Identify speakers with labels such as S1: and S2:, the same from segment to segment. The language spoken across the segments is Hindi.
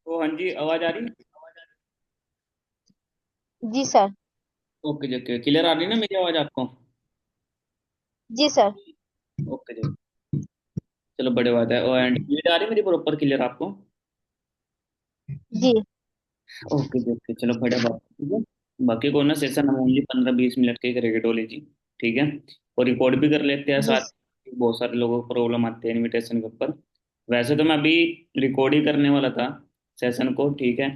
S1: तो हाँ जी, आवाज आ रही?
S2: जी सर।
S1: ओके जी, ओके, क्लियर आ रही ना मेरी आवाज आपको?
S2: जी सर।
S1: ओके जी। चलो, बड़े बात है। और एंड क्लियर आ रही मेरी प्रॉपर क्लियर आपको?
S2: जी
S1: ओके जी, ओके, चलो, बड़े बात है, ठीक है। बाकी को ना सेशन हम ओनली 15-20 मिनट के ही करेंगे डोली जी। ठीक है। और रिकॉर्ड भी कर लेते हैं
S2: जी
S1: साथ। बहुत सारे लोगों को प्रॉब्लम आती है इनविटेशन के ऊपर। वैसे तो मैं अभी रिकॉर्ड ही करने वाला था सेशन को, ठीक है,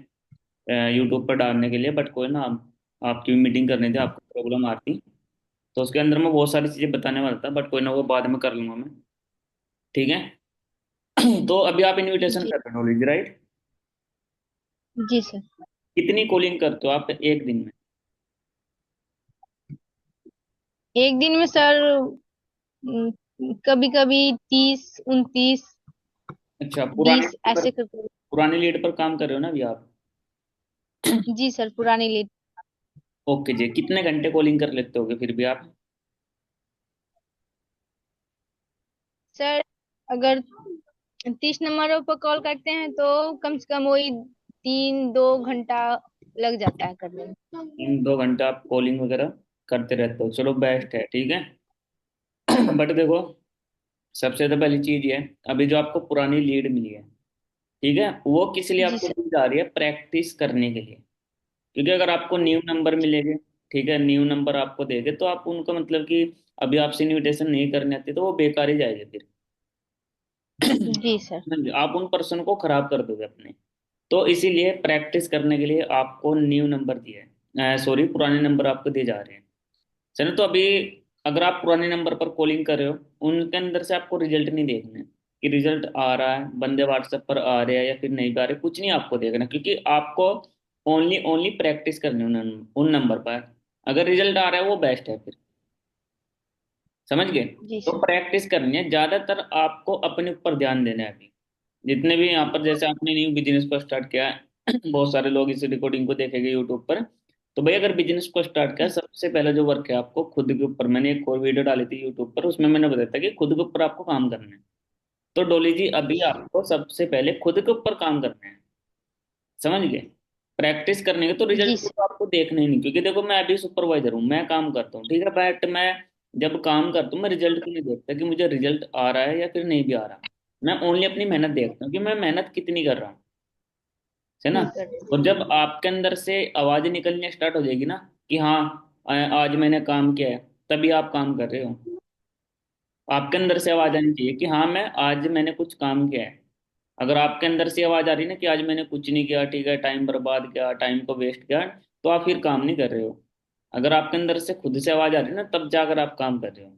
S1: यूट्यूब पर डालने के लिए, बट कोई ना, आपकी मीटिंग करनी थी, आपको प्रॉब्लम आती, तो उसके अंदर मैं बहुत सारी चीजें बताने वाला था, बट कोई ना, वो बाद में कर लूंगा मैं। ठीक है। तो अभी आप इनविटेशन
S2: जी
S1: कर रहे हो नॉलेज, राइट?
S2: जी सर।
S1: कितनी कॉलिंग करते हो आप एक दिन में?
S2: एक दिन में सर कभी कभी 30 29
S1: अच्छा, पुराने
S2: 20
S1: लीड पर,
S2: ऐसे करते
S1: पुराने लीड पर काम कर रहे हो ना अभी आप?
S2: हैं। जी सर, पुरानी लेट।
S1: ओके जी, कितने घंटे कॉलिंग कर लेते होगे फिर भी आप?
S2: सर अगर 30 नंबरों पर कॉल करते हैं तो कम से कम वही 3 2 घंटा लग जाता है करने में।
S1: 3-2 घंटा आप कॉलिंग वगैरह करते रहते हो, चलो बेस्ट है, ठीक है। बट देखो, सबसे तो पहली चीज ये है, अभी जो आपको पुरानी लीड मिली है, ठीक है, वो किस लिए
S2: जी
S1: आपको
S2: सर।
S1: दी जा रही है? प्रैक्टिस करने के लिए। क्योंकि अगर आपको न्यू नंबर मिलेंगे, ठीक है, न्यू नंबर आपको देंगे, तो आप उनको मतलब कि अभी आपसे इनविटेशन नहीं करनी आती तो वो बेकार ही जाएगी फिर।
S2: जी सर।
S1: आप उन पर्सन को खराब कर दोगे अपने। तो इसीलिए प्रैक्टिस करने के लिए आपको न्यू नंबर दिया है, सॉरी, पुराने नंबर आपको दिए जा रहे हैं। चलो, तो अभी अगर आप पुराने नंबर पर कॉलिंग कर रहे हो, उनके अंदर से आपको रिजल्ट नहीं देखना है कि रिजल्ट आ रहा है, बंदे व्हाट्सएप पर आ रहे हैं या फिर नहीं आ रहे, कुछ नहीं आपको देखना, क्योंकि आपको ओनली ओनली प्रैक्टिस करनी है उन नंबर पर। अगर रिजल्ट आ रहा है वो बेस्ट है फिर। समझ गए?
S2: जी
S1: तो
S2: सर।
S1: प्रैक्टिस करनी है ज्यादातर, आपको अपने ऊपर ध्यान देना है अभी। जितने भी यहाँ पर, जैसे आपने न्यू बिजनेस को स्टार्ट किया है, बहुत सारे लोग इस रिकॉर्डिंग को देखेंगे यूट्यूब पर। तो भाई, अगर बिजनेस को स्टार्ट किया, सबसे पहले जो वर्क है आपको खुद के ऊपर, मैंने एक और वीडियो डाली थी यूट्यूब पर, उसमें मैंने बताया था कि खुद के ऊपर आपको काम करना है। तो डोली जी, अभी आपको सबसे पहले खुद के ऊपर काम करना है। समझ गए? प्रैक्टिस करने के तो रिजल्ट
S2: जी
S1: को
S2: सर।
S1: तो आपको देखना ही नहीं, क्योंकि देखो, मैं अभी सुपरवाइजर हूँ, मैं काम करता हूँ, ठीक है, बट मैं जब काम करता हूँ, मैं रिजल्ट को नहीं देखता कि मुझे रिजल्ट आ रहा है या फिर नहीं भी आ रहा। मैं ओनली अपनी मेहनत देखता हूँ कि मैं मेहनत कितनी कर रहा हूँ, है ना।
S2: ठीक है।
S1: और जब आपके अंदर से आवाज निकलनी स्टार्ट हो जाएगी ना कि हाँ, आज मैंने काम किया है, तभी आप काम कर रहे हो। आपके अंदर से आवाज आनी चाहिए कि हाँ, मैं आज मैंने कुछ काम किया है। अगर आपके अंदर से आवाज आ रही है ना कि आज मैंने कुछ नहीं किया, ठीक है, टाइम बर्बाद किया, टाइम को वेस्ट किया, तो आप फिर काम नहीं कर रहे हो। अगर आपके अंदर से खुद से आवाज आ रही है ना, तब जाकर आप काम कर रहे हो।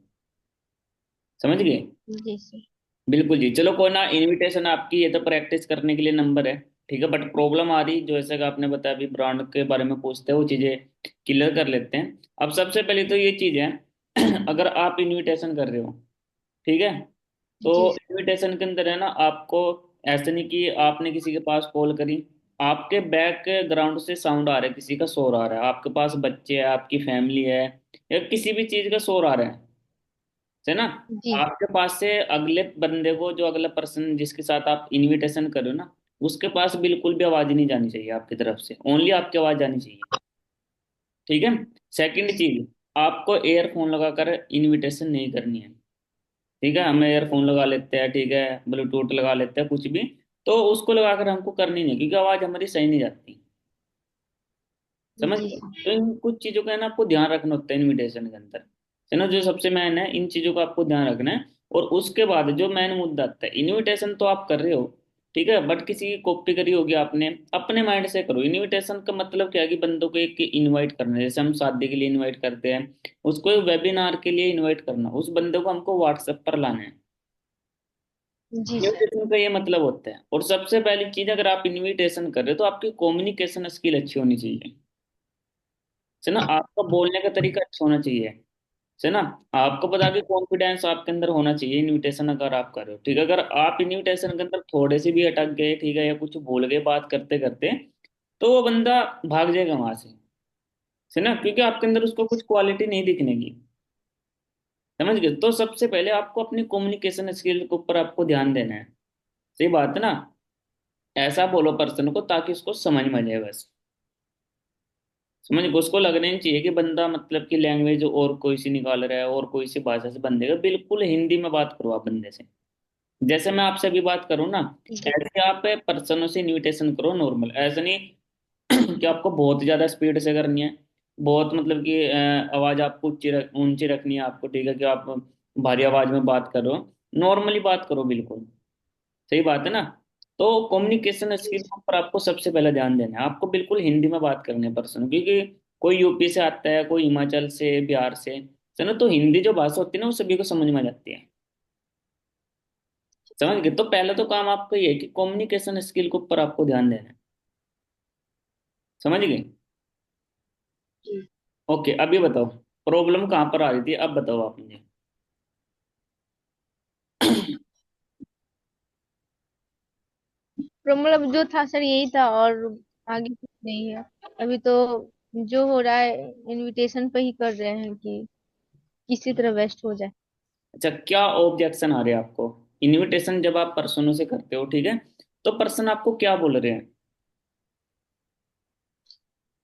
S1: समझ गए?
S2: जी सर।
S1: बिल्कुल जी। चलो, कोई ना, इनविटेशन आपकी, ये तो प्रैक्टिस करने के लिए नंबर है, ठीक है, बट प्रॉब्लम आ रही जो जैसे कि आपने बताया, अभी ब्रांड के बारे में पूछते हैं, वो चीजें क्लियर कर लेते हैं। अब सबसे पहले तो ये चीज है, अगर आप इनविटेशन कर रहे हो, ठीक है, तो
S2: जी
S1: इनविटेशन के अंदर है ना, आपको ऐसे नहीं कि आपने किसी के पास कॉल करी, आपके बैकग्राउंड से साउंड आ रहा है, किसी का शोर आ रहा है, आपके पास बच्चे है, आपकी फैमिली है, या किसी भी चीज का शोर आ रहा है ना,
S2: जी
S1: आपके पास से अगले बंदे को, जो अगला पर्सन जिसके साथ आप इनविटेशन कर रहे हो ना, उसके पास बिल्कुल भी आवाज नहीं जानी चाहिए आपकी तरफ से, ओनली आपकी आवाज जानी चाहिए। ठीक है। सेकंड चीज, आपको एयरफोन लगाकर इनविटेशन नहीं करनी है। ठीक है, हम एयरफोन लगा लेते हैं, ठीक है, ब्लूटूथ लगा लेते हैं, कुछ भी, तो उसको लगाकर हमको करनी नहीं, क्योंकि आवाज हमारी सही नहीं जाती। समझ
S2: जी
S1: गए?
S2: सर।
S1: तो इन कुछ चीजों का है ना, आपको ध्यान रखना होता है इनविटेशन के अंदर, है ना, जो सबसे मेन है, इन चीजों का आपको ध्यान रखना है। और उसके बाद जो मेन मुद्दा आता है, इनविटेशन तो आप कर रहे हो, ठीक है, बट किसी की कॉपी करी होगी आपने, अपने माइंड से करो। इनविटेशन का मतलब क्या है कि बंदों को एक इनवाइट करना है, जैसे हम शादी के लिए इनवाइट करते हैं, उसको एक वेबिनार के लिए इनवाइट करना, उस बंदे को हमको व्हाट्सएप पर लाना है।
S2: जी सर।
S1: इनविटेशन का ये मतलब होता है। और सबसे पहली चीज, अगर आप इनविटेशन कर रहे हो, तो आपकी कम्युनिकेशन स्किल अच्छी होनी चाहिए, है ना, आपका बोलने का तरीका अच्छा होना चाहिए, है ना। आपको पता कि कॉन्फिडेंस आपके अंदर होना चाहिए इनविटेशन अगर आप कर रहे हो, ठीक है। अगर आप इनविटेशन के अंदर थोड़े से भी अटक गए, ठीक है, या कुछ भूल गए बात करते करते, तो वो बंदा भाग जाएगा वहां से, है ना, क्योंकि आपके अंदर उसको कुछ क्वालिटी नहीं दिखने की। समझ गए? तो सबसे पहले आपको अपनी कम्युनिकेशन स्किल के ऊपर आपको ध्यान देना है। सही बात है ना। ऐसा बोलो पर्सन को ताकि उसको समझ में आ जाए बस। समझ गए? उसको लगना नहीं चाहिए कि बंदा मतलब कि लैंग्वेज और कोई सी निकाल रहा है और कोई सी भाषा से बंदे का, बिल्कुल हिंदी में बात करो आप बंदे से। जैसे मैं आपसे अभी बात करूँ ना,
S2: जी।
S1: ऐसे आप पर्सनों से इनविटेशन करो नॉर्मल, ऐसा नहीं कि आपको बहुत ज्यादा स्पीड से करनी है, बहुत मतलब कि आवाज आपको ऊंची रखनी है आपको, ठीक है, कि आप भारी आवाज में बात करो, नॉर्मली बात करो बिल्कुल। सही बात है ना? तो कम्युनिकेशन
S2: जी।
S1: स्किल के ऊपर आपको सबसे पहले ध्यान देना है, आपको बिल्कुल हिंदी में बात करनी है पर्सन, क्योंकि कोई यूपी से आता है, कोई हिमाचल से, बिहार से, है ना, तो हिंदी जो भाषा होती है ना वो सभी को समझ में आ जाती है। समझ गए? तो पहले तो काम आपका ये है कि कम्युनिकेशन स्किल के ऊपर आपको ध्यान देना है। समझ गए?
S2: जी।
S1: ओके, अभी बताओ प्रॉब्लम कहाँ पर आ रही थी, अब बताओ आप मुझे।
S2: मतलब जो था सर यही था, और आगे कुछ नहीं है अभी तो। जो हो रहा है इनविटेशन पे ही कर रहे हैं कि किसी तरह वेस्ट हो जाए।
S1: अच्छा, क्या ऑब्जेक्शन आ रहे हैं आपको? इनविटेशन जब आप पर्सनों से करते हो, ठीक है, तो पर्सन आपको क्या बोल रहे हैं?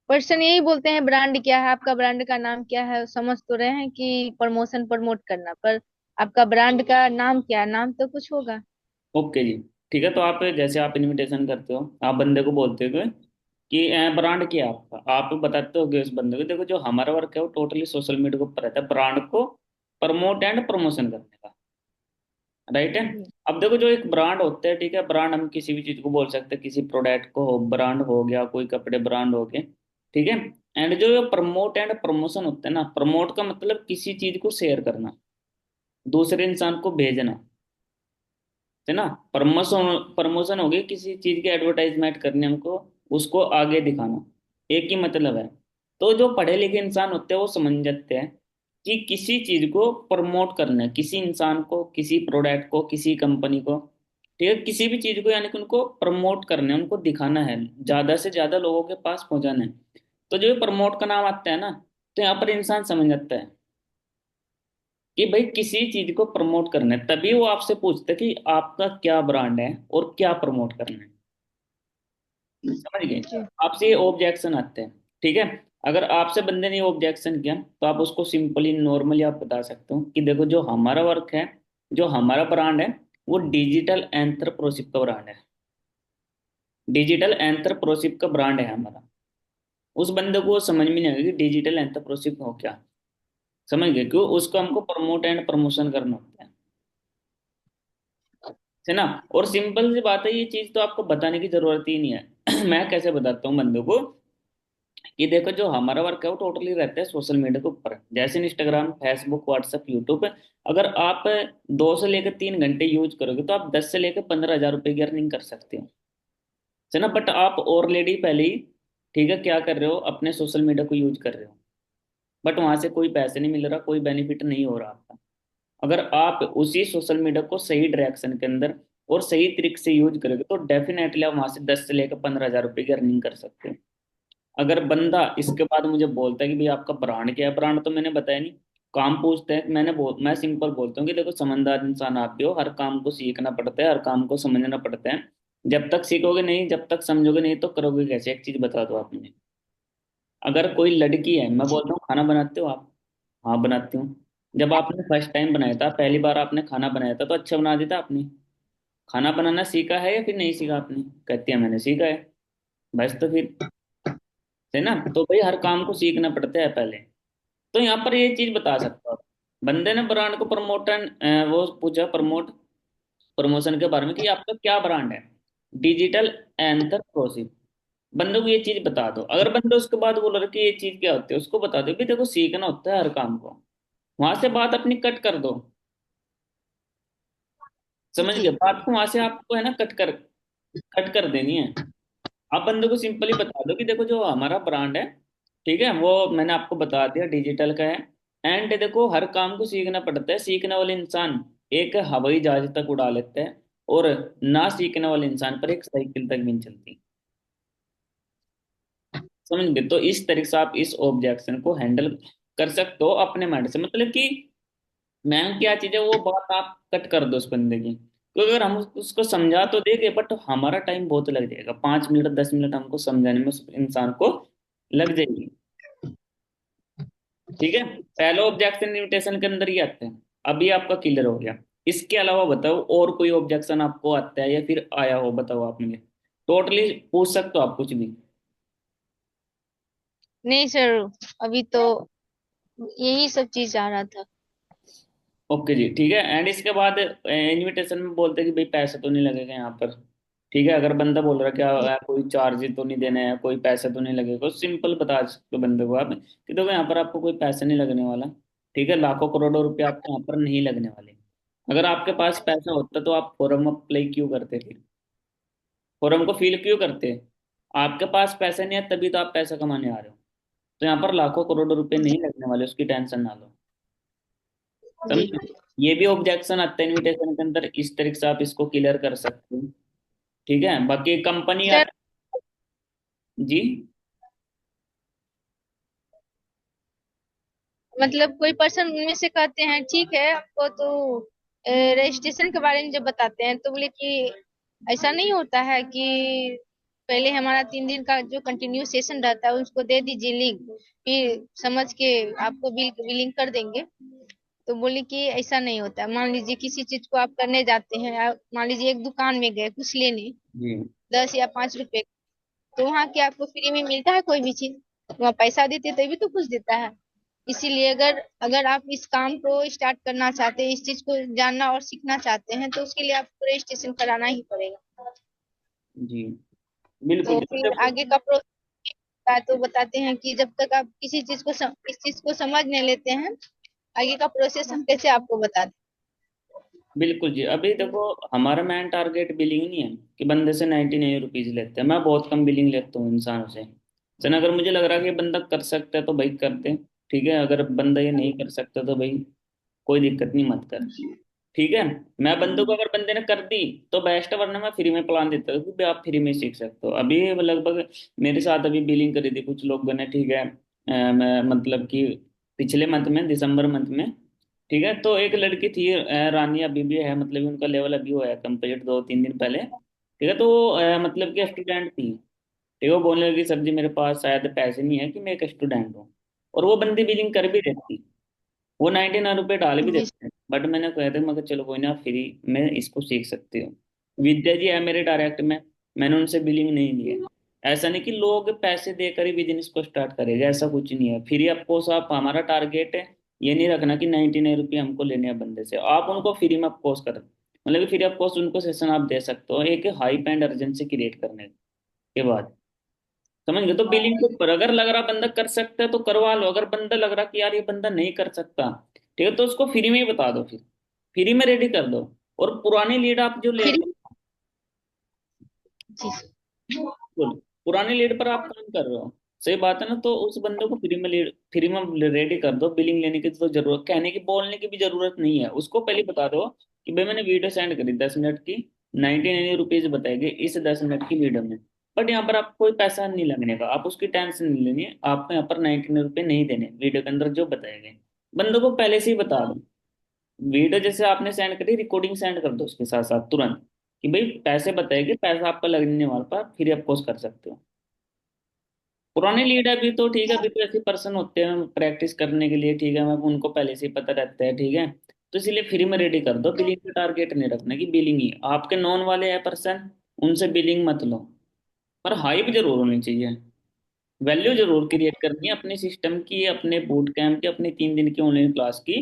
S2: पर्सन यही बोलते हैं ब्रांड क्या है, आपका ब्रांड का नाम क्या है। समझ तो रहे हैं कि प्रमोशन प्रमोट करना, पर आपका ब्रांड का नाम क्या है, नाम तो कुछ होगा।
S1: ओके जी, ठीक है, तो आप जैसे आप इनविटेशन करते हो, आप बंदे को बोलते हो कि ब्रांड क्या है आपका, आप बताते हो उस बंदे को, देखो जो हमारा वर्क है वो टोटली सोशल मीडिया के ऊपर रहता है, ब्रांड को प्रमोट एंड प्रमोशन करने का। राइट है?
S2: जी।
S1: अब देखो जो एक ब्रांड होता है, ठीक है, ब्रांड हम किसी भी चीज को बोल सकते हैं, किसी प्रोडक्ट को ब्रांड हो गया, कोई कपड़े ब्रांड हो गए, ठीक है। एंड जो प्रमोट एंड प्रमोशन होता है ना, प्रमोट का मतलब किसी चीज को शेयर करना, दूसरे इंसान को भेजना, है ना। प्रमोशन, प्रमोशन हो गई किसी चीज की एडवर्टाइजमेंट करने हमको, उसको आगे दिखाना, एक ही मतलब है। तो जो पढ़े लिखे इंसान होते हैं वो समझ जाते हैं कि किसी चीज को प्रमोट करना है, किसी इंसान को, किसी प्रोडक्ट को, किसी कंपनी को, ठीक है, किसी भी चीज को, यानी कि उनको प्रमोट करना है, उनको दिखाना है, ज्यादा से ज्यादा लोगों के पास पहुंचाना है। तो जो प्रमोट का नाम आता है ना, तो यहाँ पर इंसान समझ जाता है कि भाई किसी चीज को प्रमोट करना है, तभी वो आपसे पूछता है कि आपका क्या ब्रांड है और क्या प्रमोट करना है। समझ गए?
S2: जी।
S1: आपसे ये ऑब्जेक्शन आते हैं, ठीक है। अगर आपसे बंदे ने ऑब्जेक्शन किया तो आप उसको सिंपली नॉर्मली आप बता सकते हो कि देखो जो हमारा वर्क है, जो हमारा ब्रांड है, वो डिजिटल एंटरप्रेन्योरशिप का ब्रांड है, डिजिटल एंटरप्रेन्योरशिप का ब्रांड है हमारा। उस बंदे को समझ में नहीं आएगा कि डिजिटल एंटरप्रेन्योरशिप हो क्या। समझ गए? क्यों? उसको हमको प्रमोट एंड प्रमोशन करना होता है ना। और सिंपल सी बात है, ये चीज तो आपको बताने की जरूरत ही नहीं है मैं कैसे बताता हूँ बंदों को कि देखो जो हमारा वर्क है वो टोटली रहता है सोशल मीडिया के ऊपर, जैसे इंस्टाग्राम, फेसबुक, व्हाट्सएप, यूट्यूब। अगर आप 2 से लेकर 3 घंटे यूज करोगे तो आप 10 से लेकर 15 हज़ार रुपए की अर्निंग कर सकते हो, है ना। बट आप ऑलरेडी पहले ही, ठीक है, क्या कर रहे हो, अपने सोशल मीडिया को यूज कर रहे हो, बट वहां से कोई पैसे नहीं मिल रहा, कोई बेनिफिट नहीं हो रहा आपका। अगर आप उसी सोशल मीडिया को सही डायरेक्शन के अंदर और सही तरीके से यूज करोगे तो डेफिनेटली आप वहां से 10 से लेकर 15 हज़ार रुपए की अर्निंग कर सकते हो। अगर बंदा इसके बाद मुझे बोलता है कि भाई आपका ब्रांड क्या है, ब्रांड तो मैंने बताया नहीं, काम पूछते हैं, मैं सिंपल बोलता हूँ कि देखो समझदार इंसान आप भी हो, हर काम को सीखना पड़ता है, हर काम को समझना पड़ता है। जब तक सीखोगे नहीं, जब तक समझोगे नहीं, तो करोगे कैसे? एक चीज बता दो आप मुझे। अगर कोई लड़की है, मैं
S2: जी।
S1: बोलता हूँ खाना बनाते हो आप? हाँ बनाती हूँ। जब आपने फर्स्ट टाइम बनाया था, पहली बार आपने खाना बनाया था, तो अच्छा बना दिया था आपने? खाना बनाना सीखा है या फिर नहीं सीखा आपने? कहती है मैंने सीखा है। बस तो फिर, है ना, तो भाई हर काम को सीखना पड़ता है पहले। तो यहाँ पर ये चीज बता सकता हूँ। बंदे ने ब्रांड को प्रमोटन, वो पूछा प्रमोट प्रमोशन के बारे में कि आपका क्या ब्रांड है, डिजिटल एंटरप्रेन्योरशिप। बंदे को ये चीज बता दो। अगर बंदे उसके बाद बोल रहे कि ये चीज क्या होती है, उसको बता दो कि देखो सीखना होता है हर काम को, वहां से बात अपनी कट कर दो। समझ
S2: जी।
S1: गए? बात को वहां से आपको, है ना, कट कर देनी है। आप बंदे को सिंपली बता दो कि देखो जो हमारा ब्रांड है, ठीक है, वो मैंने आपको बता दिया डिजिटल का है। एंड देखो हर काम को सीखना पड़ता है, सीखने वाले इंसान एक हवाई जहाज तक उड़ा लेते हैं, और ना सीखने वाले इंसान पर एक साइकिल तक भी नहीं चलती। समझ गए? तो इस तरीके से आप इस ऑब्जेक्शन को हैंडल कर सकते हो अपने माइंड से, मतलब कि मैम क्या चीज है वो बात आप कट कर दो उस बंदे की। तो अगर हम उसको समझा तो देंगे, बट हमारा टाइम बहुत लग जाएगा, 5 मिनट 10 मिनट हमको समझाने में उस इंसान को लग जाएगी। ठीक है, पहला ऑब्जेक्शन इनविटेशन के अंदर ही आते हैं। अभी आपका क्लियर हो गया। इसके अलावा बताओ और कोई ऑब्जेक्शन आपको आता है या फिर आया हो, बताओ आप मुझे। टोटली पूछ सकते हो आप कुछ भी।
S2: नहीं सर, अभी तो यही सब चीज आ रहा था।
S1: ओके जी, ठीक है। एंड इसके बाद इनविटेशन में बोलते हैं कि भाई पैसे तो नहीं लगेगा यहाँ पर। ठीक है, अगर बंदा बोल रहा है क्या
S2: जी
S1: कोई चार्ज तो नहीं देना है, कोई पैसे तो नहीं लगेगा, सिंपल बता सकते हो बंदे को आप कि देखो यहाँ पर आपको कोई पैसे नहीं लगने वाला। ठीक है, लाखों करोड़ों रुपए आपको यहाँ पर नहीं लगने वाले। अगर आपके पास पैसा होता तो आप फोरम अप्लाई क्यों करते फिर, फोरम को फिल क्यों करते। आपके पास पैसे नहीं है तभी तो आप पैसा कमाने आ रहे हो। तो यहाँ पर लाखों करोड़ों रुपए
S2: जी
S1: नहीं लगने वाले, उसकी टेंशन ना लो।
S2: जी।
S1: समझ, ये भी ऑब्जेक्शन आता है इनविटेशन के अंदर, इस तरीके से आप इसको क्लियर कर सकते हो। ठीक है, बाकी कंपनी
S2: सर
S1: आप। जी।
S2: मतलब कोई पर्सन उनमें से कहते हैं ठीक है आपको तो रजिस्ट्रेशन के बारे में जब बताते हैं तो बोले कि ऐसा नहीं होता है कि पहले हमारा 3 दिन का जो कंटिन्यू सेशन रहता है उसको दे दीजिए लिंक, फिर समझ के आपको बिलिंग कर देंगे। तो बोले कि ऐसा नहीं होता है। मान लीजिए किसी चीज को आप करने जाते हैं, आप मान लीजिए एक दुकान में गए कुछ लेने,
S1: जी
S2: 10 या 5 रुपए, तो वहाँ क्या आपको फ्री में मिलता है कोई भी चीज? वहाँ पैसा देते तभी तो कुछ देता है। इसीलिए अगर अगर आप इस काम को स्टार्ट करना चाहते हैं, इस चीज को जानना और सीखना चाहते हैं, तो उसके लिए आपको रजिस्ट्रेशन कराना ही पड़ेगा।
S1: जी, बिल्कुल
S2: तो
S1: जी। तो
S2: फिर
S1: देखो,
S2: आगे का प्रोसेस है तो बताते हैं कि जब तक आप किसी चीज को इस चीज को समझ नहीं लेते हैं, आगे का प्रोसेस हम कैसे आपको बताते
S1: बिल्कुल जी, अभी देखो हमारा मेन टारगेट बिलिंग नहीं है कि बंदे से 99 रुपीज लेते हैं। मैं बहुत कम बिलिंग लेता हूँ इंसानों से। चलो अगर मुझे लग रहा है कि बंदा कर सकता है तो भाई करते हैं। ठीक है, अगर बंदा ये नहीं कर सकता तो भाई कोई दिक्कत नहीं, मत कर। ठीक है, मैं बंदों को, अगर बंदे ने कर दी तो बेस्ट है, वरना मैं फ्री में प्लान देता हूँ कि आप फ्री में सीख सकते हो। अभी लगभग मेरे साथ अभी बिलिंग करी थी कुछ लोगों ने। ठीक है, मैं मतलब कि पिछले मंथ में, दिसंबर मंथ में। ठीक है, तो एक लड़की थी रानी, अभी भी है, मतलब उनका लेवल अभी हुआ है कंप्लीट 2 3 दिन पहले। ठीक है, तो वो मतलब कि स्टूडेंट थी। ठीक है, वो बोलने लगी सर जी मेरे पास शायद पैसे नहीं है कि मैं एक स्टूडेंट हूँ। और वो बंदी बिलिंग कर भी देती, वो 99 रुपये डाल भी
S2: हैं? जी
S1: देते हैं, बट मैंने कहा था मगर चलो कोई ना, फ्री में इसको सीख सकती हो। विद्या जी है मेरे डायरेक्ट में, मैंने उनसे बिलिंग नहीं ली है। ऐसा नहीं कि लोग पैसे देकर ही बिजनेस को स्टार्ट करेगा, ऐसा कुछ नहीं है। फ्री ऑफ कोर्स आप, हमारा टारगेट है ये नहीं रखना कि 99 रुपये हमको लेने हैं बंदे से। आप उनको फ्री में ऑफ कोर्स कर, मतलब कि फ्री ऑफ कोर्स उनको सेशन आप दे सकते हो, एक हाई एंड अर्जेंसी क्रिएट करने के बाद। समझ गए, तो बिलिंग के ऊपर अगर लग रहा बंदा कर सकता है तो करवा लो, अगर बंदा लग रहा कि यार ये बंदा नहीं कर सकता, ठीक है, तो उसको फ्री में ही बता दो, फिर फ्री में रेडी कर दो। और पुरानी लीड आप जो ले
S2: फ्री।
S1: रहे
S2: जी
S1: हो, पुरानी लीड पर आप काम कर रहे हो, सही बात है ना, तो उस बंदे को फ्री में लीड, फ्री में रेडी कर दो। बिलिंग लेने की तो जरूरत, कहने की बोलने की भी जरूरत नहीं है। उसको पहले बता दो कि भाई मैंने वीडियो सेंड करी 10 मिनट की, 99 रुपीज बताएगी इस 10 मिनट की वीडियो में। बट यहाँ पर आपको कोई पैसा नहीं लगने का, आप उसकी टेंशन नहीं लेनी है, आपको यहाँ पर 99 रुपये नहीं देने वीडियो के अंदर जो बताएंगे। बंदों को पहले से ही बता दो। वीडियो जैसे आपने सेंड करी, रिकॉर्डिंग सेंड कर दो उसके साथ साथ तुरंत, कि भाई पैसे बताएंगे, पैसा आपका लगने वाला पर फ्री ऑफ कॉस्ट कर सकते हो। पुराने लीड अभी तो ठीक है, अभी तो ऐसे पर्सन होते हैं प्रैक्टिस करने के लिए। ठीक है, मैं उनको पहले से ही पता रहता है। ठीक है, तो इसलिए फ्री में रेडी कर दो। बिलिंग का टारगेट नहीं रखना कि बिलिंग ही आपके नॉन वाले है पर्सन, उनसे बिलिंग मत लो। पर हाइप जरूर होनी चाहिए, वैल्यू जरूर क्रिएट करनी है अपने सिस्टम की, अपने बूट कैंप की, अपनी 3 दिन की ऑनलाइन क्लास की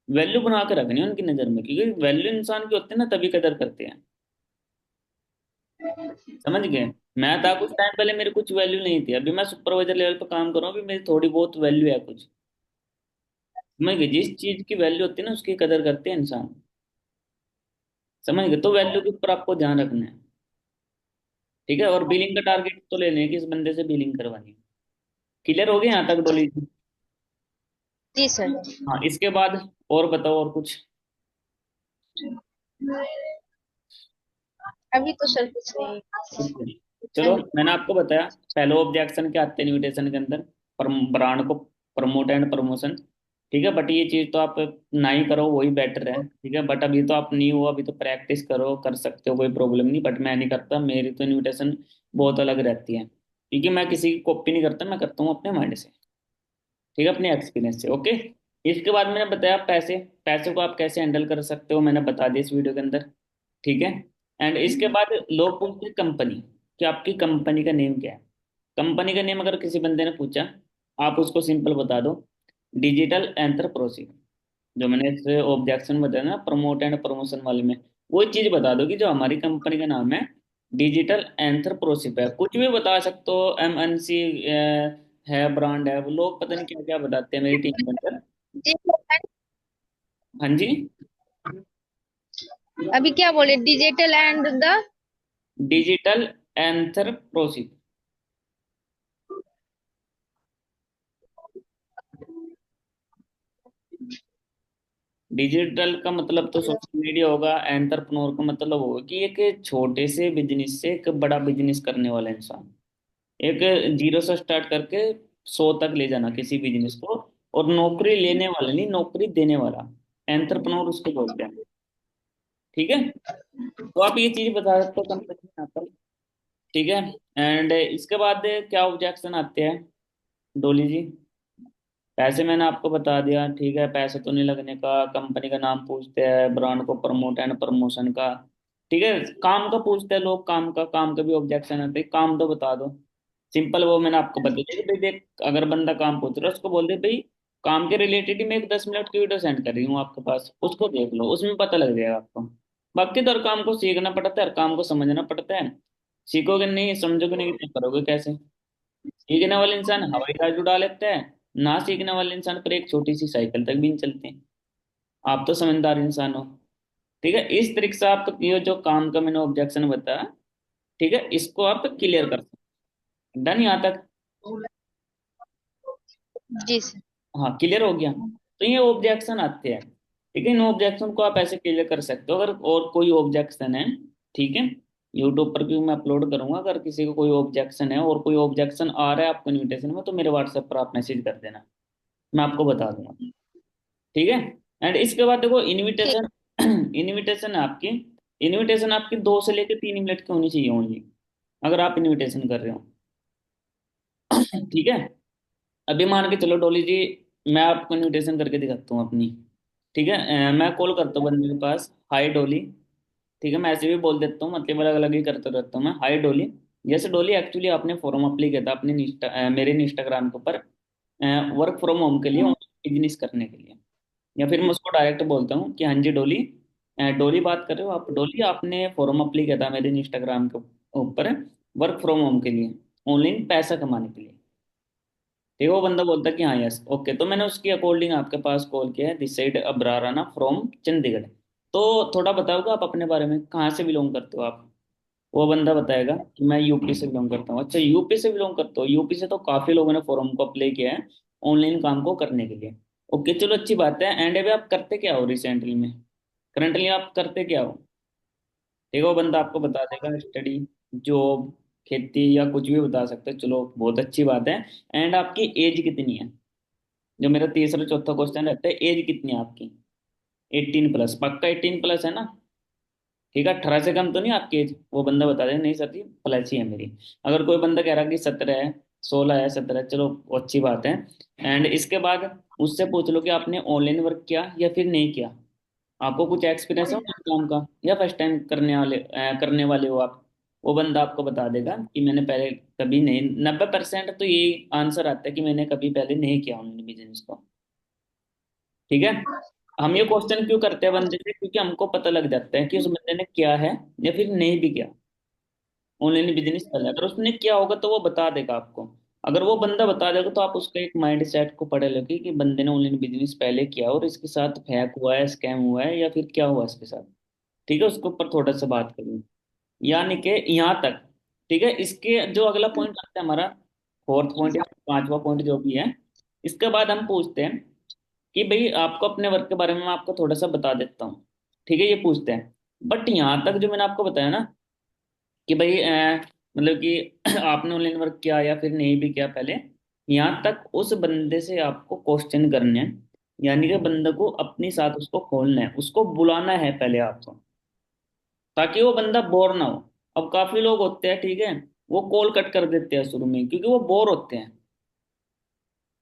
S1: वैल्यू बना के रखनी है उनकी नज़र में, क्योंकि वैल्यू इंसान की होती है ना तभी कदर करते हैं। समझ गए, मैं था कुछ टाइम पहले मेरी कुछ वैल्यू नहीं थी, अभी मैं सुपरवाइजर लेवल पर काम कर रहा हूँ, अभी मेरी थोड़ी बहुत वैल्यू है कुछ। समझ गए, जिस चीज की वैल्यू होती है ना उसकी कदर करते हैं इंसान। समझ गए, तो वैल्यू के ऊपर आपको ध्यान रखना है। ठीक है, और बिलिंग का टारगेट तो लेने है कि इस बंदे से बिलिंग करवानी है। क्लियर हो गया यहाँ तक डोली जी?
S2: जी सर।
S1: हाँ, इसके बाद और बताओ और कुछ।
S2: अभी तो सर कुछ नहीं।
S1: ठीक है। चलो मैंने आपको बताया पहले ऑब्जेक्शन क्या आते हैं इनविटेशन के अंदर, ब्रांड को प्रमोट एंड प्रमोशन। ठीक है, बट ये चीज तो आप ना ही करो वही बेटर है, ठीक है। बट अभी तो आप न्यू हो, अभी तो प्रैक्टिस करो, कर सकते हो, कोई प्रॉब्लम नहीं, बट मैं नहीं करता, मेरी तो इनविटेशन बहुत अलग रहती है, क्योंकि मैं किसी की कॉपी नहीं करता, मैं करता हूँ अपने माइंड से, ठीक है, अपने एक्सपीरियंस से। ओके। इसके बाद मैंने बताया पैसे, पैसे को आप कैसे हैंडल कर सकते हो, मैंने बता दिया इस वीडियो के अंदर, ठीक है। एंड इसके बाद लोग पूछते हैं कंपनी, कि आपकी कंपनी का नेम क्या है। कंपनी का नेम अगर किसी बंदे ने पूछा, आप उसको सिंपल बता दो, डिजिटल एंटरप्रोसी। जो मैंने इस ऑब्जेक्शन बताया ना प्रमोट एंड प्रमोशन वाले में, वो चीज बता दो कि जो हमारी कंपनी का नाम है डिजिटल एंटरप्रोशिप है। कुछ भी बता सकते हो, MNC है, ब्रांड है, वो लोग पता नहीं क्या क्या बताते हैं मेरी टीम के अंदर।
S2: जी।
S1: हाँ जी।
S2: अभी क्या बोले, digital and the.
S1: Digital entrepreneurship. Digital का मतलब तो सोशल मीडिया होगा, एंटरप्रेन्योर का मतलब होगा कि एक छोटे से बिजनेस से एक बड़ा बिजनेस करने वाला इंसान, एक जीरो से स्टार्ट करके 100 तक ले जाना किसी बिजनेस को। और नौकरी लेने वाला नहीं, नौकरी देने वाला, एंटरप्रेन्योर उसको बोलते हैं, ठीक है। तो आप ये चीज बता सकते हो कंपनी में यहाँ पर, ठीक है। एंड इसके बाद क्या ऑब्जेक्शन आते हैं डोली जी। पैसे मैंने आपको बता दिया, ठीक है, पैसे तो नहीं लगने का, कंपनी का नाम पूछते हैं, ब्रांड को प्रमोट एंड प्रमोशन का, ठीक है। काम का पूछते हैं लोग, काम का भी ऑब्जेक्शन आते हैं, काम तो बता दो, सिंपल। वो मैंने आपको बता दिया कि भाई देख, अगर बंदा काम पूछ रहा है उसको बोल दे भाई काम के रिलेटेड ही मैं एक 10 मिनट की वीडियो सेंड कर रही हूँ आपके पास, उसको देख लो, उसमें पता लग जाएगा आपको। बाकी तो हर काम को सीखना पड़ता है, हर काम को समझना पड़ता है। सीखोगे नहीं, समझोगे नहीं, तो करोगे कैसे। सीखने वाले इंसान हवाई जहाज उड़ा लेते हैं, ना सीखने वाले इंसान पर एक छोटी सी साइकिल तक भी नहीं चलते हैं। आप तो समझदार इंसान हो, ठीक है। इस तरीके से आप ये जो काम का मैंने ऑब्जेक्शन बताया, ठीक है, इसको आप क्लियर कर सकते। डन यहाँ तक।
S2: जी सर।
S1: हाँ, क्लियर हो गया। तो ये ऑब्जेक्शन आते हैं, ठीक है। इन ऑब्जेक्शन को आप ऐसे क्लियर कर सकते हो। अगर और कोई ऑब्जेक्शन है, ठीक है, यूट्यूब पर भी मैं अपलोड करूंगा, अगर किसी को कोई ऑब्जेक्शन है और कोई ऑब्जेक्शन आ रहा है आपको इनविटेशन में, तो मेरे व्हाट्सएप पर आप मैसेज कर देना, मैं आपको बता दूंगा, ठीक है। एंड इसके बाद देखो
S2: ठीक।
S1: इनविटेशन, इनविटेशन है आपकी, इनविटेशन आपकी 2 से लेकर 3 मिनट की होनी चाहिए ओनली, अगर आप इनविटेशन कर रहे हो, ठीक है। अभी मान के चलो डोली जी, मैं आपको इनविटेशन करके दिखाता हूँ अपनी, ठीक है। मैं कॉल करता हूँ बंदे के पास, हाय डोली, ठीक है, मैं ऐसे भी बोल देता हूँ, मतलब अलग अलग ही करते रहता हूँ मैं, हाय डोली। जैसे डोली एक्चुअली आपने फॉर्म अप्लाई किया था अपने मेरे इंस्टाग्राम के ऊपर, वर्क फ्रॉम होम के लिए, बिजनेस करने के लिए, या फिर मैं उसको डायरेक्ट बोलता हूँ कि हाँ जी डोली, डोली बात कर रहे हो आप, डोली आपने फॉर्म अप्लाई किया था मेरे इंस्टाग्राम के ऊपर वर्क फ्रॉम होम के लिए, ऑनलाइन पैसा कमाने के लिए, ठीक है। वो बंदा बोलता है कि हाँ यस ओके, तो मैंने उसके अकॉर्डिंग आपके पास कॉल किया है, this side Abrar Rana from Chandigarh. तो थोड़ा बताओगे आप अपने बारे में, कहाँ से बिलोंग करते हो आप। वो बंदा बताएगा कि मैं यूपी से बिलोंग करता हूँ। अच्छा, यूपी से बिलोंग करते हो, यूपी से तो काफी लोगों ने फॉर्म को अप्लाई किया है ऑनलाइन काम को करने के लिए। ओके, चलो अच्छी बात है। एंड अभी आप करते क्या हो रिसेंटली में, करंटली आप करते क्या हो, ठीक है। वो बंदा आपको बता देगा स्टडी, जॉब, खेती, या कुछ भी बता सकते हो, चलो बहुत अच्छी बात है। एंड आपकी एज कितनी है, जो मेरा तीसरा चौथा क्वेश्चन रहता है, एज कितनी है आपकी। 18 प्लस, पक्का 18 प्लस है ना, ठीक है। 18 से कम तो नहीं आपकी एज, वो बंदा बता दे नहीं सर जी प्लस ही है मेरी। अगर कोई बंदा कह रहा कि 17 है, 16 है, 17 है, चलो वो अच्छी बात है। एंड इसके बाद उससे पूछ लो कि आपने ऑनलाइन वर्क किया या फिर नहीं किया, आपको कुछ एक्सपीरियंस है उस काम का, या फर्स्ट टाइम करने वाले हो आप। वो बंदा आपको बता देगा कि मैंने पहले कभी नहीं, 90% तो ये आंसर आता है कि मैंने कभी पहले नहीं किया ऑनलाइन बिजनेस को, ठीक है। हम ये क्वेश्चन क्यों करते हैं बंदे से, क्योंकि हमको पता लग जाता है कि उस बंदे ने किया है या फिर नहीं भी किया ऑनलाइन बिजनेस पहले। अगर उसने किया होगा तो वो बता देगा आपको, अगर वो बंदा बता देगा तो आप उसका एक माइंड सेट को पढ़े लोगे कि बंदे ने ऑनलाइन बिजनेस पहले किया और इसके साथ हैक हुआ है, स्कैम हुआ है, या फिर क्या हुआ इसके साथ, ठीक है। उसके ऊपर थोड़ा सा बात करेंगे, यानी कि यहाँ तक, ठीक है। इसके जो अगला पॉइंट आता है हमारा, फोर्थ पॉइंट या पांचवा पॉइंट जो भी है, इसके बाद हम पूछते हैं कि भाई आपको अपने वर्क के बारे में मैं आपको थोड़ा सा बता देता हूँ, ठीक है, ये पूछते हैं। बट यहाँ तक जो मैंने आपको बताया ना कि भाई मतलब कि आपने ऑनलाइन वर्क किया या फिर नहीं भी किया पहले, यहाँ तक उस बंदे से आपको क्वेश्चन करने हैं, यानी कि बंदे को अपने साथ उसको खोलना है, उसको बुलाना है पहले आपको, ताकि वो बंदा बोर ना हो। अब काफी लोग होते हैं, ठीक है, वो कॉल कट कर देते हैं शुरू में क्योंकि वो बोर होते हैं।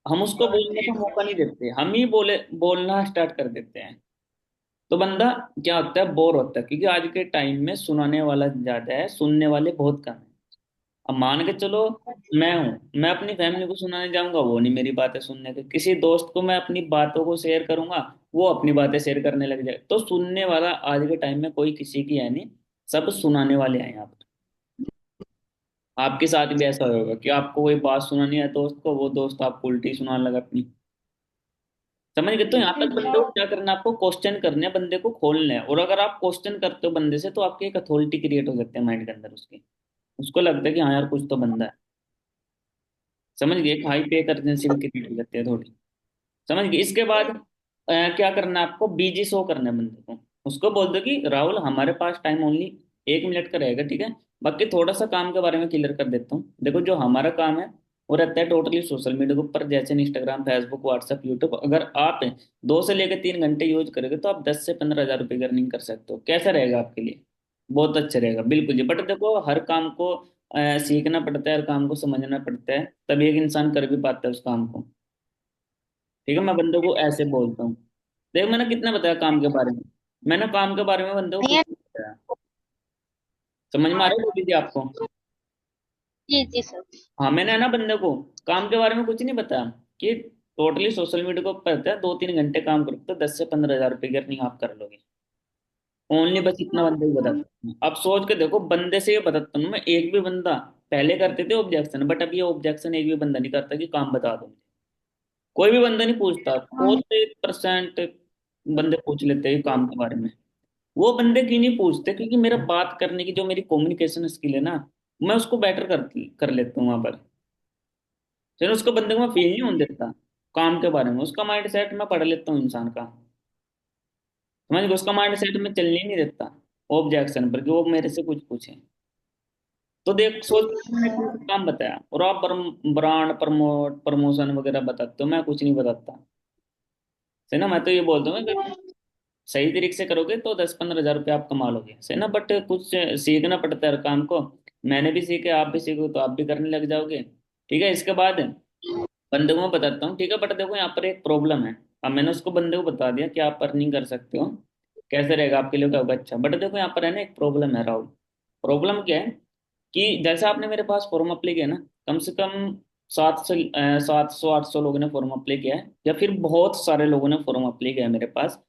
S1: हम उसको बोलने का मौका नहीं देते, हम ही बोलना स्टार्ट कर देते हैं। तो बंदा क्या होता है, बोर होता है, क्योंकि आज के टाइम में सुनाने वाला ज्यादा है, सुनने वाले बहुत कम है। अब मान के चलो, मैं हूं, मैं अपनी फैमिली को सुनाने जाऊंगा, वो नहीं मेरी बातें सुनने के, किसी दोस्त को मैं अपनी बातों को शेयर करूंगा, वो अपनी बातें शेयर करने लग जाए। तो सुनने वाला आज के टाइम में कोई किसी की है नहीं, सब सुनाने वाले हैं यहाँ पर। आपके साथ भी ऐसा होगा कि आपको कोई बात सुनानी है दोस्त को, वो दोस्त आपको उल्टी सुनाने लगा अपनी। समझ गए? तो यहाँ पर बंदे को क्या करना है, आपको क्वेश्चन करने हैं, बंदे को खोलना है। और अगर आप क्वेश्चन करते हो बंदे से, तो आपकी एक अथॉरिटी क्रिएट हो जाती है माइंड के अंदर उसके, उसको लगता है कि हाँ यार कुछ तो बंदा है। समझ गए? एक हाई पे अर्जेंसी भी क्रिएट हो जाती है थोड़ी। समझ गए? इसके बाद क्या करना है, आपको बीजी शो करना है बंदे को। उसको बोल दो कि राहुल हमारे पास टाइम ओनली 1 मिनट का रहेगा, ठीक है, बाकी थोड़ा सा काम के बारे में क्लियर कर देता हूँ। देखो जो हमारा काम है वो रहता है टोटली सोशल मीडिया के ऊपर, जैसे इंस्टाग्राम, फेसबुक, व्हाट्सएप, यूट्यूब। अगर आप 2 से लेकर 3 घंटे यूज करोगे तो आप 10 से 15 हज़ार रुपये की अर्निंग कर सकते हो। कैसा रहेगा आपके लिए? बहुत अच्छा रहेगा, बिल्कुल जी। बट देखो हर काम को सीखना पड़ता है, हर काम को समझना पड़ता है, तभी एक इंसान कर भी पाता है उस काम को। ठीक है, मैं बंदे को ऐसे बोलता हूँ। देख मैंने कितना बताया काम के बारे में, मैंने काम के बारे में बंदे को कुछ
S2: भैया।
S1: नहीं बताया। समझ में आ रहा है दीदी आपको?
S2: जी जी सर।
S1: हाँ, मैंने है ना बंदे को काम के बारे में कुछ नहीं बताया, कि टोटली सोशल मीडिया को पता है, 2-3 घंटे काम करो तो 10 से 15 हज़ार रुपये की अर्निंग आप कर लोगे। ओनली बस इतना बंदे को बताता हूँ। अब सोच के देखो, बंदे से ये बताता हूँ मैं, एक भी बंदा, पहले करते थे ऑब्जेक्शन, बट अब ये ऑब्जेक्शन एक भी बंदा नहीं करता कि काम बता दो। कोई भी बंदा नहीं पूछता, 1% बंदे पूछ लेते हैं काम के बारे में। वो बंदे क्यों नहीं पूछते? क्योंकि मेरा बात करने की जो मेरी कम्युनिकेशन स्किल है ना, मैं उसको बेटर कर लेता हूँ वहां पर। फिर उसको बंदे को मैं फील नहीं होने देता काम के बारे में, उसका माइंड सेट मैं पढ़ लेता हूँ इंसान का। समझ गए? उसका माइंड सेट में चलने ही नहीं देता ऑब्जेक्शन पर, कि वो मेरे से कुछ पूछे। तो देख सोच, मैंने कौन सा काम बताया, और आप ब्रांड प्रमोशन वगैरह बताते हो, मैं कुछ नहीं बताता। है ना? मैं तो ये बोलता हूँ कि सही तरीके से करोगे तो 10-15 हज़ार रुपये आप कमा लोगे, सही ना? बट कुछ सीखना पड़ता है हर काम को। मैंने भी सीखे, आप भी सीखो तो आप भी करने लग जाओगे। ठीक है, इसके बाद बंदे को मैं बताता हूँ, ठीक है, बट देखो यहाँ पर एक प्रॉब्लम है। अब मैंने उसको बंदे को बता दिया कि आप अर्निंग कर सकते हो, कैसे रहेगा आपके लिए, क्या होगा, अच्छा। बट देखो यहाँ पर है ना एक प्रॉब्लम है राहुल। प्रॉब्लम क्या है, कि जैसे आपने मेरे पास फॉर्म अप्लाई किया ना, कम से कम 700 800 लोगों ने फॉर्म अप्लाई किया है, या फिर बहुत सारे लोगों ने फॉर्म अप्लाई किया है मेरे पास।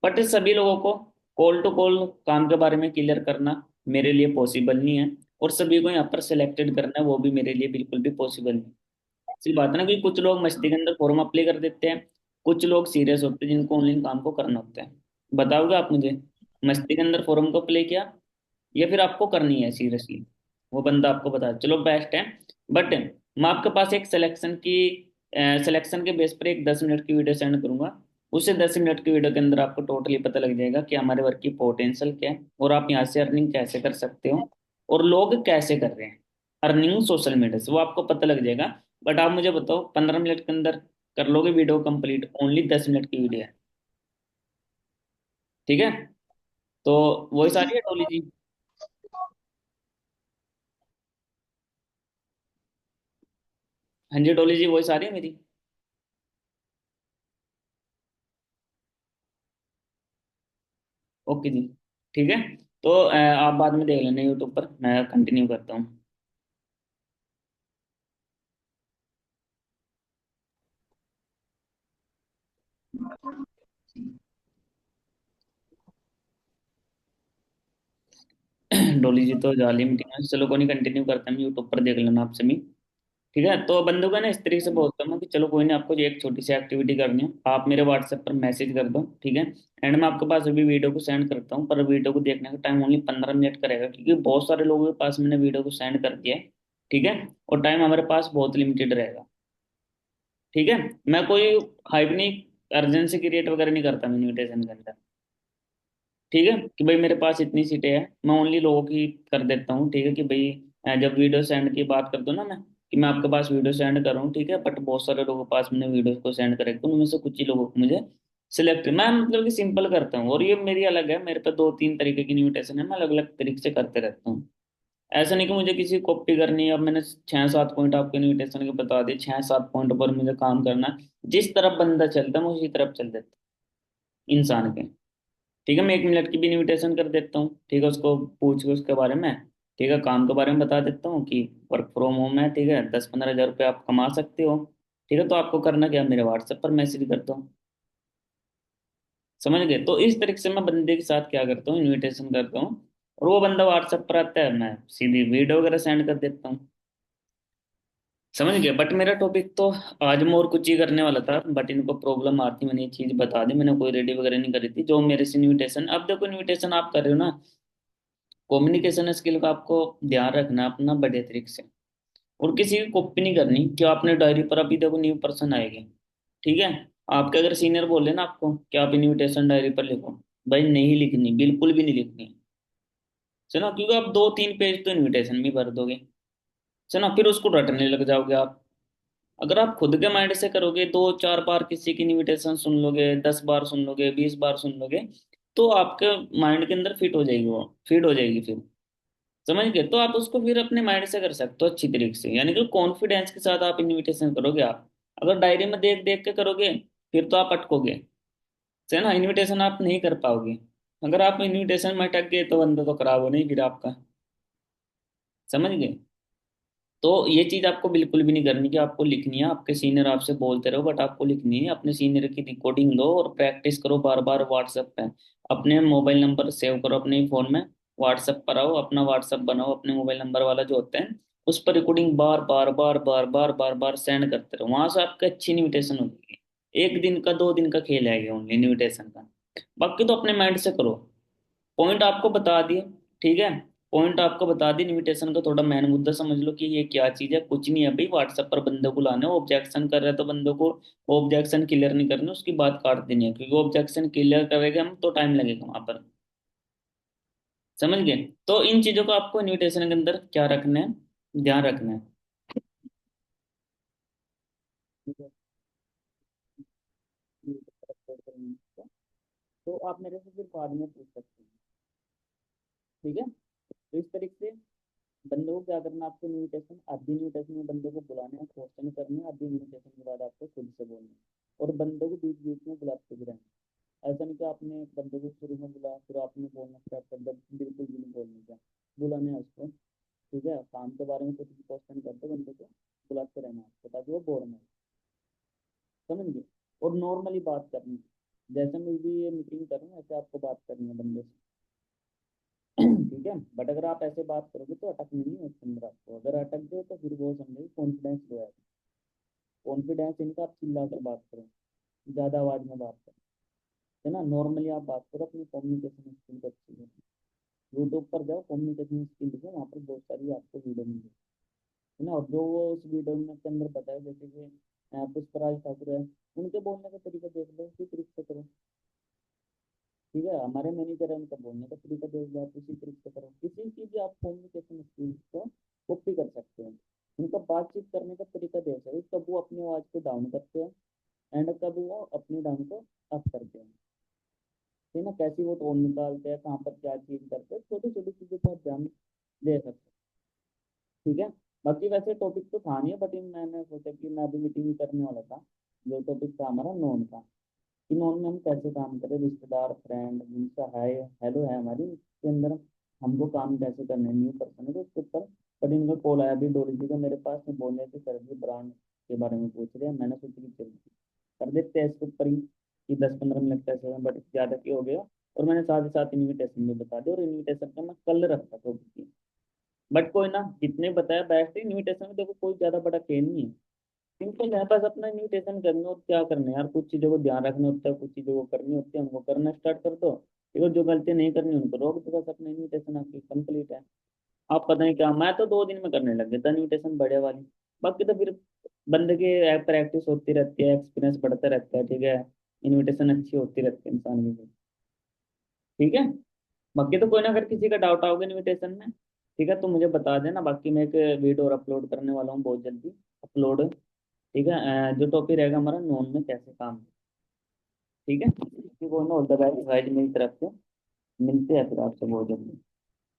S1: बट सभी लोगों को कॉल टू कॉल काम के बारे में क्लियर करना मेरे लिए पॉसिबल नहीं है, और सभी को यहाँ पर सिलेक्टेड करना वो भी मेरे लिए बिल्कुल भी पॉसिबल नहीं। सी बात है ना कि कुछ लोग मस्ती के अंदर फॉर्म अप्लाई कर देते हैं, कुछ लोग सीरियस होते हैं जिनको ऑनलाइन काम को करना होता है। बताओगे आप मुझे, मस्ती के अंदर फॉर्म को अप्लाई किया या फिर आपको करनी है सीरियसली? वो बंदा आपको बता, चलो बेस्ट है। बट मैं आपके पास एक सिलेक्शन के बेस पर एक 10 मिनट की वीडियो सेंड करूंगा। उसे 10 मिनट की वीडियो के अंदर आपको टोटली पता लग जाएगा कि हमारे वर्क की पोटेंशियल क्या है, और आप यहाँ से अर्निंग कैसे कर सकते हो, और लोग कैसे कर रहे हैं अर्निंग सोशल मीडिया से, वो आपको पता लग जाएगा। बट आप मुझे बताओ, 15 मिनट के अंदर कर लोगे वीडियो कंप्लीट? ओनली 10 मिनट की वीडियो है, ठीक है। तो वही सारी है टोली जी। हाँ जी टोली जी, वही सारी है मेरी। ओके जी, ठीक है। तो आप बाद में देख लेना यूट्यूब पर, मैं कंटिन्यू करता हूँ। डोली जी तो जाली मीटिंग है, चलो कोई नहीं, कंटिन्यू करते हैं, यूट्यूब पर देख लेना आपसे भी। ठीक है, तो बंदों का ना इस तरीके से बोलता हूँ कि चलो कोई नहीं, आपको जो एक छोटी सी एक्टिविटी करनी है, आप मेरे व्हाट्सएप पर मैसेज कर दो, ठीक है। एंड मैं आपके पास अभी वीडियो को सेंड करता हूँ, पर वीडियो को देखने का टाइम ओनली 15 मिनट का रहेगा, क्योंकि बहुत सारे लोगों के पास मैंने वीडियो को सेंड कर दिया है। ठीक है, और टाइम हमारे पास बहुत लिमिटेड रहेगा। ठीक है, मैं कोई हाइप नहीं, अर्जेंसी क्रिएट वगैरह नहीं करता मैं इन्विटेशन के अंदर। ठीक है, कि भाई मेरे पास इतनी सीटें हैं, मैं ओनली लोगों की कर देता हूँ। ठीक है, कि भाई जब वीडियो सेंड की बात कर दो ना मैं, कि मैं आपके पास वीडियो सेंड कर रहा हूँ, ठीक है, बट बहुत सारे लोगों के पास मैंने वीडियो को सेंड करे तो उनमें से कुछ ही लोगों को मुझे सिलेक्ट, मैं मतलब कि सिंपल करता हूँ, और ये मेरी अलग है, मेरे पे दो तीन तरीके की इन्विटेशन है, मैं अलग अलग तरीके से करते रहता हूँ। ऐसा नहीं कि मुझे किसी कॉपी करनी है। अब मैंने छह सात पॉइंट आपके इनविटेशन के बता दिए, छह सात पॉइंट पर मुझे काम करना है, जिस तरफ बंदा चलता है मैं उसी तरफ चल देता हूँ इंसान के। ठीक है, मैं 1 मिनट की भी इनविटेशन कर देता हूँ, ठीक है, उसको पूछ के उसके बारे में, ठीक है, काम के बारे में बता देता हूँ कि वर्क फ्रॉम होम है, ठीक है, 10-15 हज़ार रुपये आप कमा सकते हो, ठीक है, तो आपको करना क्या है, मेरे व्हाट्सएप पर मैसेज कर दो। समझ गए? तो इस तरीके से मैं बंदे के साथ क्या करता हूँ, इनविटेशन करता हूँ, और वो बंदा व्हाट्सएप पर आता है, मैं सीधी वीडियो वगैरह सेंड कर देता हूँ। समझ गए? बट मेरा टॉपिक तो आज मैं और कुछ ही करने वाला था, बट इनको प्रॉब्लम आती, मैंने ये चीज बता दी, मैंने कोई रेडी वगैरह नहीं करी थी जो मेरे से इनविटेशन। अब देखो इनविटेशन आप कर रहे हो ना, कम्युनिकेशन स्किल का आपको ध्यान रखना है अपना बढ़िया तरीके से, और किसी की कॉपी नहीं करनी कि आपने डायरी पर, अभी देखो न्यू पर्सन आएगी, ठीक है, आपके अगर सीनियर बोले ना आपको कि आप इनविटेशन डायरी पर लिखो, भाई नहीं लिखनी, बिल्कुल भी नहीं लिखनी। सुनो, क्योंकि आप 2-3 पेज तो इनविटेशन भी भर दोगे, सुनो, फिर उसको रटने लग जाओगे आप। अगर आप खुद के माइंड से करोगे, 2-4 बार किसी की इनविटेशन सुन लोगे, 10 बार सुन लोगे, 20 बार सुन लोगे, तो आपके माइंड के अंदर फिट हो जाएगी, वो फीड हो जाएगी फिर। समझ गए? तो आप उसको फिर अपने माइंड से कर सकते हो अच्छी तरीके से, यानी कि कॉन्फिडेंस के साथ आप इनविटेशन करोगे। आप अगर डायरी में देख देख के करोगे फिर तो आप अटकोगे, है ना, इनविटेशन आप नहीं कर पाओगे। अगर आप इनविटेशन में अटक गए तो बंदा तो खराब हो नहीं फिर आपका। समझ गए? तो ये चीज आपको बिल्कुल भी नहीं करनी कि आपको लिखनी है, आपके सीनियर आपसे बोलते रहो, बट आपको लिखनी है, अपने सीनियर की रिकॉर्डिंग लो और प्रैक्टिस करो बार बार व्हाट्सएप पे। अपने मोबाइल नंबर सेव करो अपने फोन में, व्हाट्सएप पर आओ, अपना व्हाट्सएप बनाओ अपने मोबाइल नंबर वाला जो होता है, उस पर रिकॉर्डिंग बार बार बार बार बार बार बार सेंड करते रहो, वहां से आपकी अच्छी इन्विटेशन होगी। 1 दिन का 2 दिन का खेल है ओनली इन्विटेशन का। बाकी तो अपने माइंड से करो। पॉइंट आपको बता दिए, ठीक है, पॉइंट आपको बता दी, इनविटेशन का थोड़ा मेन मुद्दा समझ लो कि ये क्या चीज है, कुछ नहीं है भाई, व्हाट्सएप पर बंदे को लाना है, ऑब्जेक्शन कर रहे हैं तो बंदे को ऑब्जेक्शन क्लियर नहीं करना, उसकी बात काट देनी है, क्योंकि ऑब्जेक्शन क्लियर करेंगे हम तो टाइम लगेगा वहां पर। समझ गए? तो इन चीजों को आपको इनविटेशन के अंदर क्या रखना है, ध्यान रखना है। ठीक है, तो आप मेरे से फिर बाद में पूछ सकते हैं, ठीक है। तो इस तरीके से बंदे को क्या करना है, आपको इन्विटेशन, आधी इन्विटेशन में बंदे को बुलाना है, क्वेश्चन करने हैं, आधी इन्विटेशन के बाद आपको खुद से बोलना है, और बंदे को बीच बीच में बुलाते भी रहना है। ऐसा नहीं कि आपने बंदे को शुरू में बुलाया फिर आपने बोलना स्टार्ट कर दिया, बिल्कुल भी नहीं बोलने का, बुलाना है उसको, ठीक है, काम के बारे में कुछ भी क्वेश्चन करते बंदे को बुलाते रहना है आपको, ताकि वो बोर ना हो। समझ गए? और नॉर्मली बात करनी है, जैसे मैं भी ये मीटिंग कर रहा हूँ ऐसे आपको बात करनी है बंदे से। ठीक है, बट अगर आप ऐसे बात करोगे तो अटकनी नहीं है उसके अंदर आपको, अगर अटक गए तो फिर वो समझे कॉन्फिडेंस लो है। कॉन्फिडेंस इनका, आप चिल्ला कर बात करो, ज्यादा आवाज में बात करो, है ना, नॉर्मली आप बात करो, अपनी कम्युनिकेशन स्किल को अच्छी है। यूट्यूब पर जाओ, कम्युनिकेशन स्किल देखो, वहाँ पर बहुत सारी आपको वीडियो मिलेगी, है ना, और जो वो उस वीडियो में के अंदर बताया, जैसे कि पुष्पराज ठाकुर है, उनके बोलने का तरीका देख लो, उसी तरीके से करो, ठीक है, हमारे मैनेजर है, उनका बोलने का तरीका देख लो, आप उसी तरीके से करो, किसी की भी आप कम्युनिकेशन स्किल्स को कॉपी कर सकते हैं। उनका बातचीत करने का तरीका देख सकते हो, कब वो अपनी आवाज को डाउन करते हैं एंड कब वो अपनी डाउन को अप करते हैं, ठीक है ना, कैसी वो टोन निकालते हैं, कहाँ पर क्या चीज करते हैं, छोटी छोटी चीजों पर ध्यान दे सकते हैं, ठीक है। बाकी वैसे टॉपिक तो था नहीं, बट मैंने सोचा कि मैं अभी मीटिंग करने वाला था, जो टॉपिक था हमारा नॉन का, कि नॉन में हम कैसे काम करें, रिश्तेदार फ्रेंड जिनका हाय हेलो है हमारी, इसके अंदर हमको काम कैसे करना है, न्यू पर्सन है तो उसके ऊपर। बट इनका कॉल आया अभी डोली जी का मेरे पास में, बोलने से सर जी ब्रांड के बारे में पूछ रहे हैं, मैंने सोचा कि चल कर देते हैं इसके ऊपर ही, कि 10-15 मिनट कैसे हैं, बट ज़्यादा की हो गया। और मैंने साथ ही साथ इन्विटेशन भी बता दिया, और इन्विटेशन का मैं कल रखा था, बट कोई ना, जितने बताया बेस्ट इन्विटेशन में, देखो कोई ज़्यादा बड़ा खेल नहीं है, सिंपल है, बस अपना इन्विटेशन करना, और क्या करना है यार, कुछ चीज़ों को ध्यान रखना होता है, कुछ चीज़ों को करनी होती है, उनको करना स्टार्ट कर दो, देखो जो गलतियाँ नहीं करनी उनको रोक दो, बस अपना इन्विटेशन आपकी कंप्लीट है। आप पता नहीं क्या, मैं तो 2 दिन में करने लग गया था इन्विटेशन बढ़िया वाली। बाकी तो फिर बंदे की प्रैक्टिस होती रहती है, एक्सपीरियंस बढ़ता रहता है, ठीक है, इन्विटेशन अच्छी होती रहती है इंसान की, ठीक है। बाकी तो कोई ना, अगर किसी का डाउट आओगे इन्विटेशन में ठीक है, तो मुझे बता देना, बाकी मैं एक वीडियो और अपलोड करने वाला हूँ बहुत जल्दी, अपलोड। ठीक है, जो टॉपिक रहेगा हमारा नॉन में कैसे काम है। ठीक है, वो ना ऑल द बेस्ट भाई मेरी तरफ से। मिलते हैं फिर आपसे बहुत जल्दी।